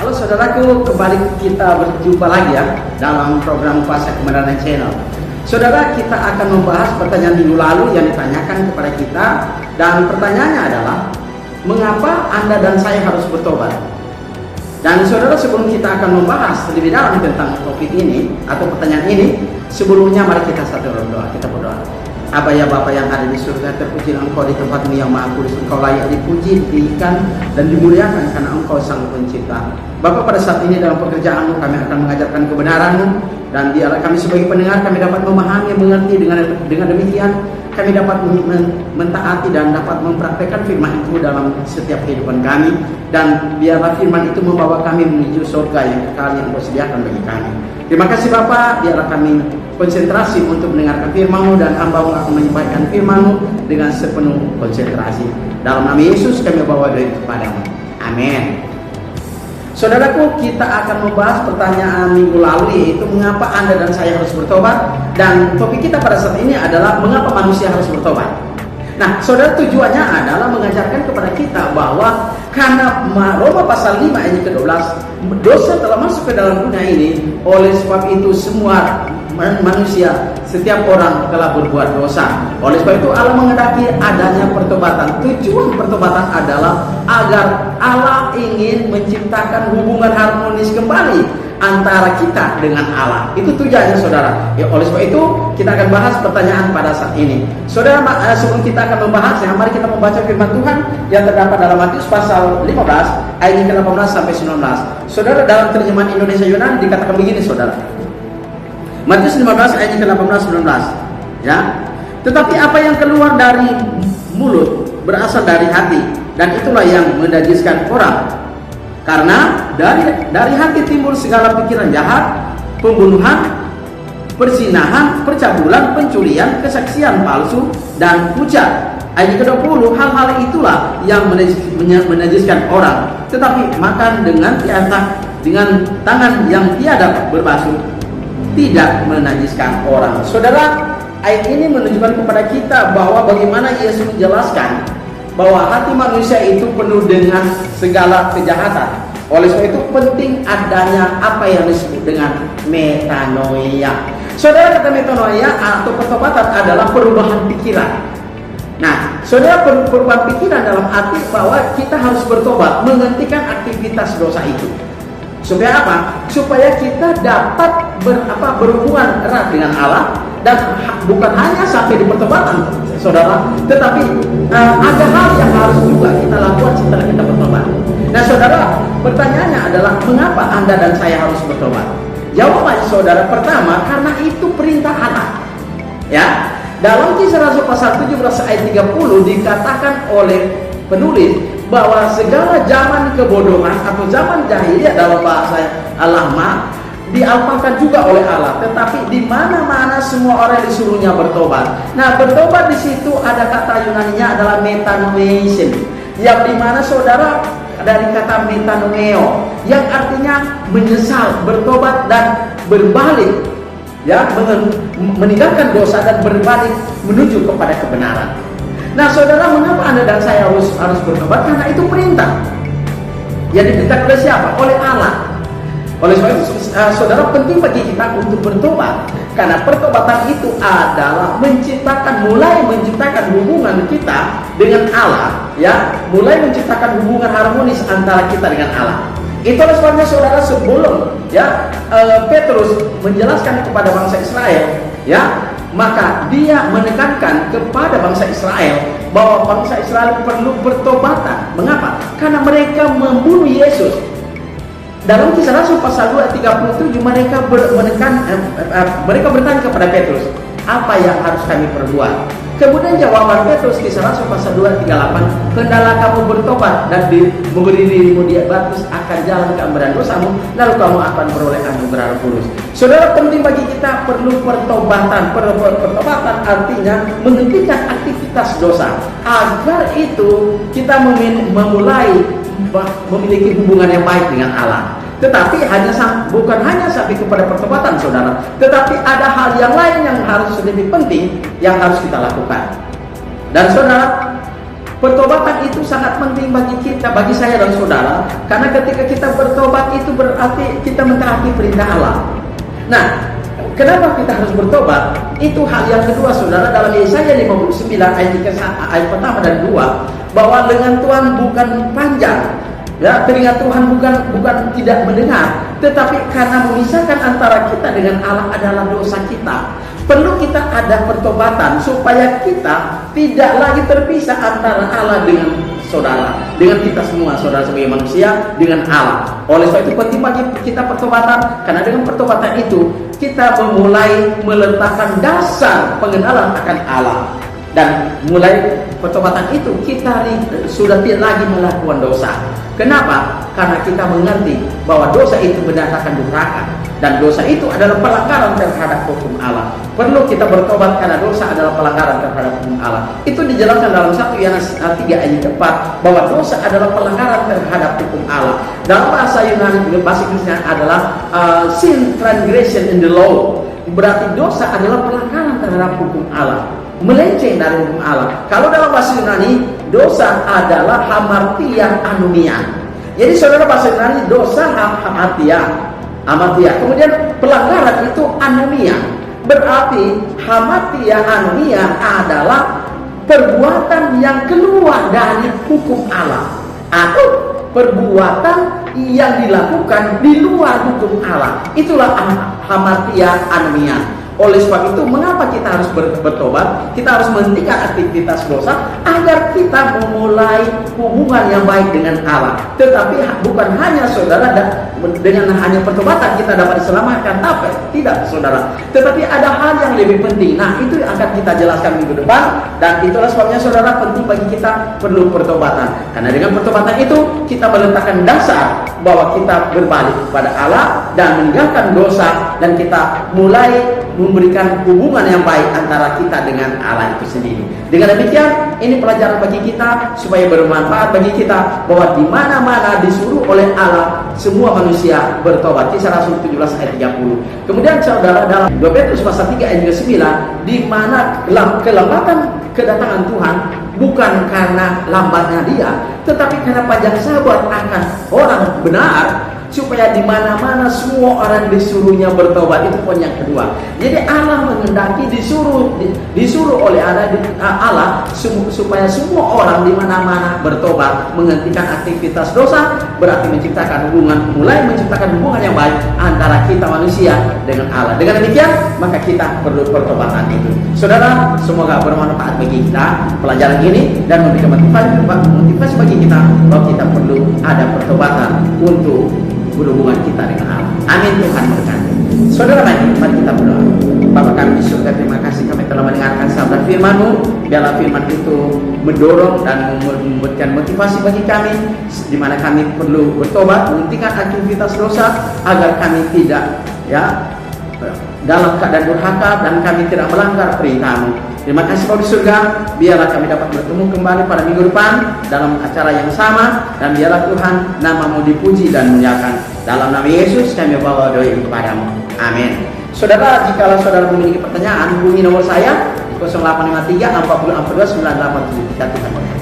Halo saudaraku, kembali kita berjumpa lagi ya dalam program Kuasa Kebenaran Channel. Saudara, kita akan membahas pertanyaan minggu lalu yang ditanyakan kepada kita, dan pertanyaannya adalah mengapa Anda dan saya harus bertobat? Dan saudara, sebelum kita akan membahas lebih dalam tentang topik ini atau pertanyaan ini, sebelumnya mari kita satu berdoa. Kita berdoa. Aba ya Bapa yang ada di surga, terpujilah Engkau di tempat-Mu yang maha kudus. Engkau layak dipuji, ditinggikan, dan dimuliakan karena Engkau sang pencipta. Bapa, pada saat ini dalam pekerjaan-Mu kami akan mengajarkan kebenaran-Mu, dan biarlah kami sebagai pendengar kami dapat memahami, mengerti. Dengan demikian kami dapat mentaati dan dapat mempraktekkan firman itu dalam setiap kehidupan kami, dan biarlah firman itu membawa kami menuju surga yang kekal yang Engkau sediakan bagi kami. Terima kasih Bapa, biarlah kami konsentrasi untuk mendengarkan firman-Mu, dan hamba-Mu akan menyampaikan firman-Mu dengan sepenuh konsentrasi. Dalam nama Yesus kami bawa doa kepada-Mu. Amin. Saudaraku, kita akan membahas pertanyaan minggu lalu, yaitu mengapa Anda dan saya harus bertobat. Dan topik kita pada saat ini adalah mengapa manusia harus bertobat. Nah, saudara, tujuannya adalah mengajarkan kepada kita bahwa karena Roma pasal 5 ayat ke-12, dosa telah masuk ke dalam dunia ini. Oleh sebab itu semua manusia, setiap orang telah berbuat dosa. Oleh sebab itu Allah menghendaki adanya pertobatan. Tujuan pertobatan adalah agar Allah ingin menciptakan hubungan harmonis kembali antara kita dengan Allah. Itu tujuannya saudara. Ya, oleh sebab itu kita akan bahas pertanyaan pada saat ini. Saudara, sebelum kita akan membahasnya, mari kita membaca firman Tuhan yang terdapat dalam Matius pasal 15 ayat ke-18 sampai 19. Saudara, dalam terjemahan Indonesia Yunani dikatakan begini saudara. Matius 15 ayat ke-18 19. Ya. Tetapi apa yang keluar dari mulut berasal dari hati, dan itulah yang menajiskan orang. Karena dari hati timbul segala pikiran jahat, pembunuhan, perzinahan, percabulan, pencurian, kesaksian palsu, dan hujat. Ayat ke-20, hal-hal itulah yang menajiskan orang. Tetapi makan dengan tangan yang tiada berbasuh tidak menajiskan orang. Saudara, ayat ini menunjukkan kepada kita bahwa bagaimana Yesus menjelaskan bahwa hati manusia itu penuh dengan segala kejahatan. Oleh sebab itu penting adanya apa yang disebut dengan metanoia. Saudara, kata metanoia atau pertobatan adalah perubahan pikiran. Nah, saudara, perubahan pikiran dalam arti bahwa kita harus bertobat, menghentikan aktivitas dosa itu. Supaya apa? Supaya kita dapat berhubungan erat dengan Allah, dan bukan hanya sampai di pertobatan, saudara, tetapi ada hal yang harus juga kita lakukan setelah kita bertobat. Nah, saudara, pertanyaannya adalah mengapa Anda dan saya harus bertobat? Jawabannya saudara, pertama, karena itu perintah Allah. Ya, dalam Kisah Rasul pasal 17 ayat 30 dikatakan oleh penulis bahwa segala zaman kebodohan atau zaman jahiliyah dalam bahasa Al-Lama dialpakan juga oleh Allah, tetapi di mana-mana semua orang disuruhnya bertobat. Nah, bertobat di situ ada kata Yunaninya adalah metanoeisen, yang dimana saudara dari kata metanoeo, yang artinya menyesal, bertobat dan berbalik, ya, meninggalkan dosa dan berbalik menuju kepada kebenaran. Nah, saudara, mengapa Anda dan saya harus bertobat? Karena itu perintah. Yang diperintahkan oleh siapa? Oleh Allah. Oleh sebab itu, saudara, penting bagi kita untuk bertobat, karena pertobatan itu adalah mulai menciptakan hubungan kita dengan Allah, ya, mulai menciptakan hubungan harmonis antara kita dengan Allah. Itulah sebabnya saudara, sebelum Petrus menjelaskan kepada bangsa Israel, ya, maka dia menekankan kepada bangsa Israel bahwa bangsa Israel perlu bertobatan. Mengapa? Karena mereka membunuh Yesus. Dalam Kisah Rasul pasal 2 ayat 37 mereka bertanya kepada Petrus, apa yang harus kami perbuat? Kemudian jawaban Petrus, Kisah Rasul pasal 2 ayat 38, hendaklah kamu bertobat dan memberi dirimu di baptis akan jalan keampunan dosamu, lalu kamu akan beroleh anugerah Roh Kudus. Saudara, penting bagi kita perlu pertobatan. Pertobatan artinya menghentikan aktivitas dosa, agar itu kita memulai memiliki hubungan yang baik dengan Allah. Tetapi bukan hanya sampai kepada pertobatan, saudara, tetapi ada hal yang lain yang harus lebih penting yang harus kita lakukan. Dan saudara, Pertobatan itu sangat penting bagi kita, bagi saya dan saudara, karena ketika kita bertobat itu berarti kita mentaati perintah Allah. Nah, kenapa kita harus bertobat? Itu hal yang kedua, saudara, dalam Yesaya 59 ayat pertama dan 2, bahwa lengan Tuhan bukan panjang, ya, telinga Tuhan bukan tidak mendengar, tetapi karena memisahkan antara kita dengan Allah adalah dosa kita. Perlu kita ada pertobatan supaya kita tidak lagi terpisah antara Allah dengan saudara, dengan kita semua, saudara sebagai manusia dengan Allah. Oleh sebab itu penting bagi kita pertobatan, karena dengan pertobatan itu kita memulai meletakkan dasar pengenalan akan Allah. Dan mulai pertobatan itu kita sudah tidak lagi melakukan dosa. Kenapa? Karena kita mengerti bahwa dosa itu mendatangkan durhaka, dan dosa itu adalah pelanggaran terhadap hukum Allah. Perlu kita bertobat karena dosa adalah pelanggaran terhadap hukum Allah. Itu dijelaskan dalam 1 Yohanes 3 ayat 4, bahwa dosa adalah pelanggaran terhadap hukum Allah. Dalam bahasa Yunani, bahasa Inggrisnya adalah sin, transgression in the law. Berarti dosa adalah pelanggaran terhadap hukum Allah, melenceng dari hukum Allah. Kalau dalam bahasa Yunani, dosa adalah hamartia anomia. Jadi saudara, bahasa Yunani dosa hamartia. Kemudian pelanggaran itu anomia. Berarti hamartia anomia adalah perbuatan yang keluar dari hukum Allah, atau perbuatan yang dilakukan di luar hukum Allah. Itulah hamartia anomia. Oleh sebab itu, mengapa kita harus bertobat? Kita harus menghentikan aktivitas dosa agar kita memulai hubungan yang baik dengan Allah. Tetapi bukan hanya saudara dengan hanya pertobatan kita dapat diselamatkan, tapi tidak, saudara. Tetapi ada hal yang lebih penting. Nah, itu yang akan kita jelaskan minggu depan, dan itulah sebabnya saudara penting bagi kita perlu pertobatan. Karena dengan pertobatan itu kita meletakkan dasar bahwa kita berbalik kepada Allah dan meninggalkan dosa, dan kita mulai memberikan hubungan yang baik antara kita dengan Allah itu sendiri. Dengan demikian, ini pelajaran bagi kita supaya bermanfaat bagi kita, bahwa di mana-mana disuruh oleh Allah semua manusia bertobat. Kisah Rasul 17 ayat 30. Kemudian saudara, dalam 2 Petrus pasal 3 ayat 9, di mana kelambatan kedatangan Tuhan bukan karena lambatnya Dia, tetapi karena panjang sabar akan orang benar, supaya di mana-mana semua orang disuruhnya bertobat. Itu poin yang kedua. Jadi Allah menghendaki disuruh oleh Allah supaya semua orang di mana-mana bertobat, menghentikan aktivitas dosa, berarti mulai menciptakan hubungan yang baik antara kita manusia dengan Allah. Dengan demikian, maka kita perlu pertobatan itu. Saudara, semoga bermanfaat bagi kita pelajaran ini, dan memberikan motivasi bagi kita bahwa kita perlu ada pertobatan untuk berhubungan kita dengan Allah. Amin. Tuhan berkati. Saudara, mari kita berdoa. Bapa kami di surga, terima kasih kami telah mendengarkan sabda firman-Mu. Biarlah firman itu mendorong dan memberikan motivasi bagi kami, di mana kami perlu bertobat, menghentikan aktivitas dosa, agar kami tidak dalam keadaan durhaka, dan kami tidak melanggar perintah-Mu. Terima kasih Bapa di surga. Biarlah kami dapat bertemu kembali pada minggu depan dalam acara yang sama, dan biarlah Tuhan nama-Mu dipuji dan muliakan. Dalam nama Yesus kami bawa doa kepada-Mu. Amin. Saudara, jika saudara memiliki pertanyaan, hubungi nomor saya 0853 40 42 987. Tuhan memberkati.